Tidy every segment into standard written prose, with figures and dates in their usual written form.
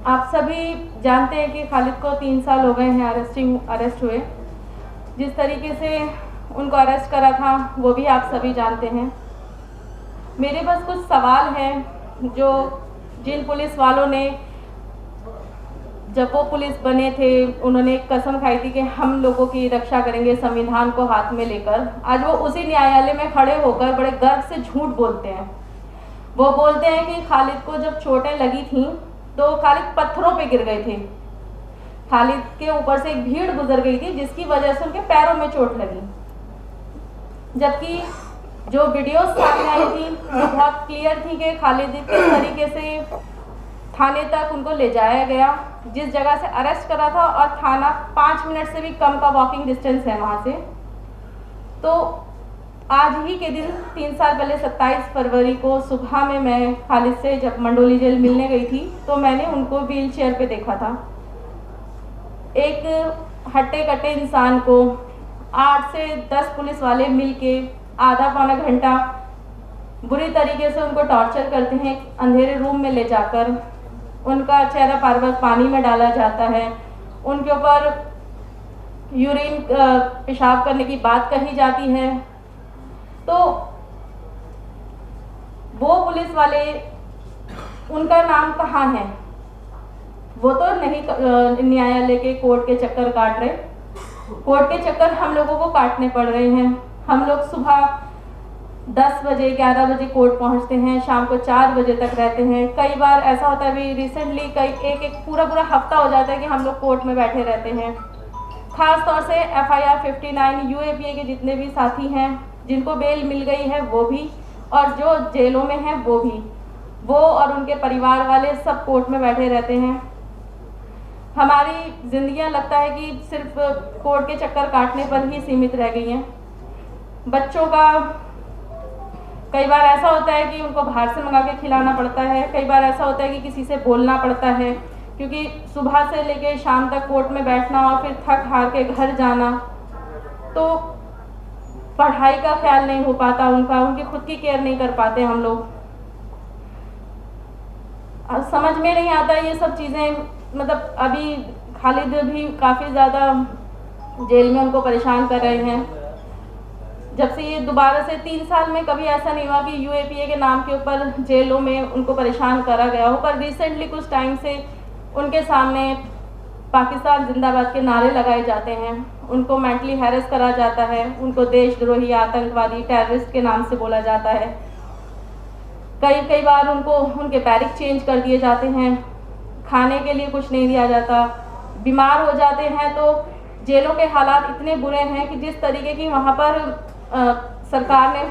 आप सभी जानते हैं कि खालिद को 3 साल हो गए हैं अरेस्ट हुए। जिस तरीके से उनको अरेस्ट करा था वो भी आप सभी जानते हैं। मेरे पास कुछ सवाल हैं जो जिन पुलिस वालों ने, जब वो पुलिस बने थे, उन्होंने एक कसम खाई थी कि हम लोगों की रक्षा करेंगे संविधान को हाथ में लेकर। आज वो उसी न्यायालय में खड़े होकर बड़े गर्व से झूठ बोलते हैं। वो बोलते हैं कि खालिद को जब चोटें लगी थीं तो खालिद पत्थरों पे गिर गए थे। खालिद के ऊपर से एक भीड़ गुजर गई थी जिसकी वजह से उनके पैरों में चोट लगी। जबकि जो वीडियोस सामने आई थी वो बहुत क्लियर थी कि खालिद किस तरीके से थाने तक उनको ले जाया गया, जिस जगह से अरेस्ट करा था, और थाना 5 मिनट से भी कम का वॉकिंग डिस्टेंस है वहाँ से। तो आज ही के दिन 3 साल पहले 27 फरवरी को सुबह में मैं खालिद से जब मंडोली जेल मिलने गई थी तो मैंने उनको व्हील चेयर पे देखा था। एक हट्टे कट्टे इंसान को 8 से 10 पुलिस वाले मिलके आधा पौना घंटा बुरी तरीके से उनको टॉर्चर करते हैं। अंधेरे रूम में ले जाकर उनका चेहरा बार बार पानी में डाला जाता है, उनके ऊपर यूरिन पेशाब करने की बात कही जाती है। तो वो पुलिस वाले, उनका नाम कहाँ है? वो तो नहीं न्यायालय के कोर्ट के चक्कर काट रहे। कोर्ट के चक्कर हम लोगों को काटने पड़ रहे हैं। हम लोग सुबह 10 बजे 11 बजे कोर्ट पहुंचते हैं, शाम को 4 बजे तक रहते हैं। कई बार ऐसा होता है, अभी रिसेंटली एक पूरा हफ्ता हो जाता है कि हम लोग कोर्ट में बैठे रहते हैं। खास तौर से FIR 59 UAPA के जितने भी साथी हैं जिनको बेल मिल गई है वो भी, और जो जेलों में हैं वो भी, वो और उनके परिवार वाले सब कोर्ट में बैठे रहते हैं। हमारी जिंदगियां लगता है कि सिर्फ कोर्ट के चक्कर काटने पर ही सीमित रह गई हैं। बच्चों का कई बार ऐसा होता है कि उनको बाहर से मंगा के खिलाना पड़ता है, कई बार ऐसा होता है कि किसी से बोलना पड़ता है, क्योंकि सुबह से लेकर शाम तक कोर्ट में बैठना और फिर थक हार के घर जाना, तो पढ़ाई का ख्याल नहीं हो पाता उनका, उनकी खुद की केयर नहीं कर पाते हम लोग। समझ में नहीं आता ये सब चीज़ें। मतलब अभी खालिद भी काफ़ी ज़्यादा जेल में उनको परेशान कर रहे हैं। जब से ये दोबारा से 3 साल में कभी ऐसा नहीं हुआ कि UAPA के नाम के ऊपर जेलों में उनको परेशान करा गया हो, पर रिसेंटली कुछ टाइम से उनके सामने पाकिस्तान जिंदाबाद के नारे लगाए जाते हैं, उनको मेंटली हैरेस करा जाता है, उनको देशद्रोही, आतंकवादी, टेररिस्ट के नाम से बोला जाता है। कई बार उनको उनके बैरिक चेंज कर दिए जाते हैं, खाने के लिए कुछ नहीं दिया जाता। बीमार हो जाते हैं तो जेलों के हालात इतने बुरे हैं कि जिस तरीके की वहाँ पर सरकार ने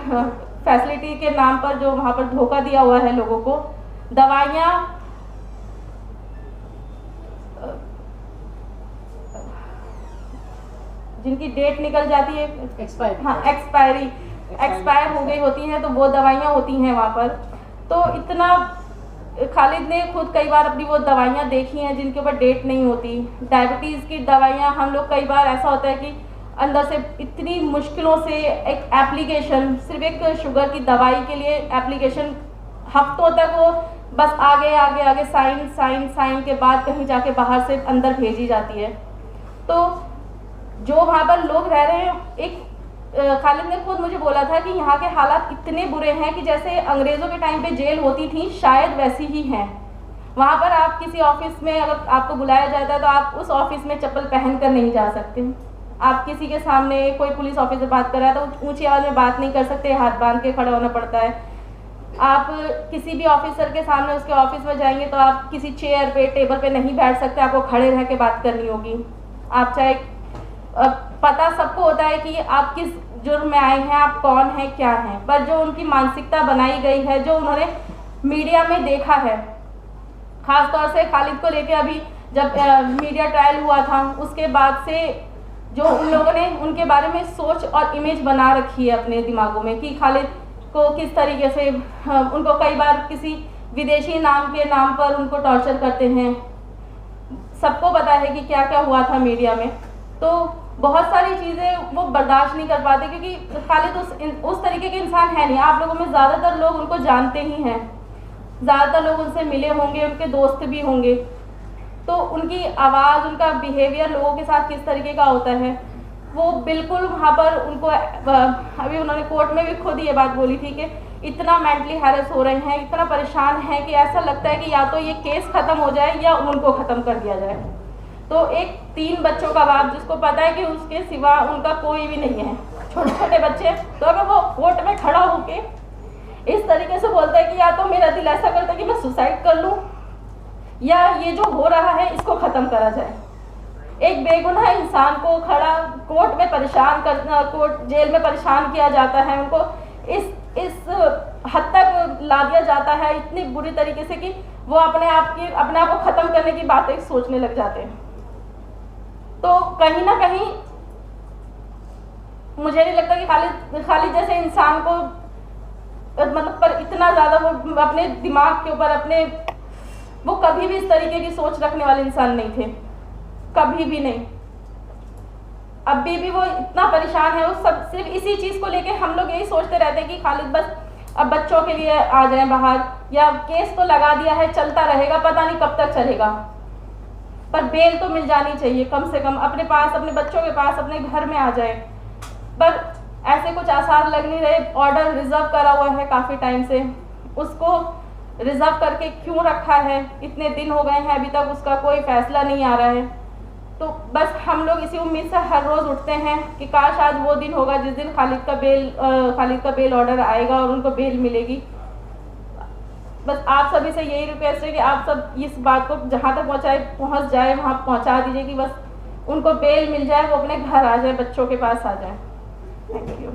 फैसिलिटी के नाम पर जो वहाँ पर धोखा दिया हुआ है लोगों को, दवाइयाँ जिनकी डेट निकल जाती है, एक्सपायर हो गई होती हैं, तो वो दवाइयाँ होती हैं वहाँ पर। तो इतना खालिद ने खुद कई बार अपनी वो दवाइयाँ देखी हैं जिनके ऊपर डेट नहीं होती। डायबिटीज़ की दवाइयाँ हम लोग, कई बार ऐसा होता है कि अंदर से इतनी मुश्किलों से एक एप्लीकेशन, सिर्फ एक शुगर की दवाई के लिए एप्लीकेशन हफ्तों तक वो बस आगे साइन के बाद कहीं जाके बाहर से अंदर भेजी जाती है। तो जो वहाँ पर लोग रह रहे हैं, एक खालिद ने खुद मुझे बोला था कि यहाँ के हालात इतने बुरे हैं कि जैसे अंग्रेज़ों के टाइम पे जेल होती थी शायद वैसी ही हैं। वहाँ पर आप किसी ऑफिस में अगर आपको बुलाया जाता है तो आप उस ऑफिस में चप्पल पहन कर नहीं जा सकते। आप किसी के सामने, कोई पुलिस ऑफिसर बात कर रहा है तो ऊंची आवाज़ में बात नहीं कर सकते, हाथ बांध के खड़ा होना पड़ता है। आप किसी भी ऑफिसर के सामने उसके ऑफिस में जाएंगे तो आप किसी चेयर पे, टेबल पे नहीं बैठ सकते, आपको खड़े रह के बात करनी होगी। आप चाहे, पता सबको होता है कि आप किस जुर्म में आए हैं, आप कौन हैं, क्या हैं, पर जो उनकी मानसिकता बनाई गई है, जो उन्होंने मीडिया में देखा है, ख़ास तौर से खालिद को लेके अभी जब मीडिया ट्रायल हुआ था उसके बाद से जो उन लोगों ने उनके बारे में सोच और इमेज बना रखी है अपने दिमागों में कि खालिद को किस तरीके से उनको कई बार किसी विदेशी नाम के नाम पर उनको टॉर्चर करते हैं। सबको पता है कि क्या क्या हुआ था मीडिया में। तो बहुत सारी चीज़ें वो बर्दाश्त नहीं कर पाते क्योंकि खालिद उस तरीके के इंसान है नहीं। आप लोगों में ज़्यादातर लोग उनको जानते ही हैं, ज़्यादातर लोग उनसे मिले होंगे, उनके दोस्त भी होंगे। तो उनकी आवाज़, उनका बिहेवियर लोगों के साथ किस तरीके का होता है, वो बिल्कुल वहाँ पर उनको अभी उन्होंने कोर्ट में भी खुद ये बात बोली थी कि इतना मेंटली हैरेस हो रहे हैं, इतना परेशान हैं कि ऐसा लगता है कि या तो ये केस ख़त्म हो जाए या उनको ख़त्म कर दिया जाए। तो एक 3 बच्चों का बाप जिसको पता है कि उसके सिवा उनका कोई भी नहीं है, छोटे छोटे बच्चे, तो अगर वो कोर्ट में खड़ा होके इस तरीके से बोलता है कि या तो मेरा दिल ऐसा करता है कि मैं सुसाइड कर लूँ या ये जो हो रहा है इसको ख़त्म करा जाए। एक बेगुनाह इंसान को खड़ा कोर्ट में परेशान करना, कोर्ट जेल में परेशान किया जाता है, उनको इस हद तक ला दिया जाता है इतनी बुरी तरीके से कि वो अपने आप को ख़त्म करने की बातें सोचने लग जाते हैं। तो कहीं ना कहीं मुझे नहीं लगता कि खालिद जैसे इंसान को मतलब पर इतना ज़्यादा वो अपने दिमाग के ऊपर वो कभी भी इस तरीके की सोच रखने वाले इंसान नहीं थे, कभी भी नहीं। अभी भी वो इतना परेशान है, वो सब सिर्फ इसी चीज़ को लेके हम लोग यही सोचते रहते हैं कि खालिद बस अब बच्चों के लिए आ जाए बाहर, या केस तो लगा दिया है चलता रहेगा, पता नहीं कब तक चलेगा, पर बेल तो मिल जानी चाहिए कम से कम, अपने पास, अपने बच्चों के पास, अपने घर में आ जाए। पर ऐसे कुछ आसार लग नहीं रहे। ऑर्डर रिजर्व करा हुआ है काफ़ी टाइम से, उसको रिजर्व करके क्यों रखा है, इतने दिन हो गए हैं अभी तक उसका कोई फैसला नहीं आ रहा है। तो बस हम लोग इसी उम्मीद से हर रोज़ उठते हैं कि काश आज वो दिन होगा जिस दिन खालिद का बेल ऑर्डर आएगा और उनको बेल मिलेगी। बस आप सभी से यही रिक्वेस्ट है कि आप सब इस बात को जहाँ तक पहुँच जाए वहाँ पहुँचा दीजिए कि बस उनको बेल मिल जाए, वो अपने घर आ जाए, बच्चों के पास आ जाए। Thank you.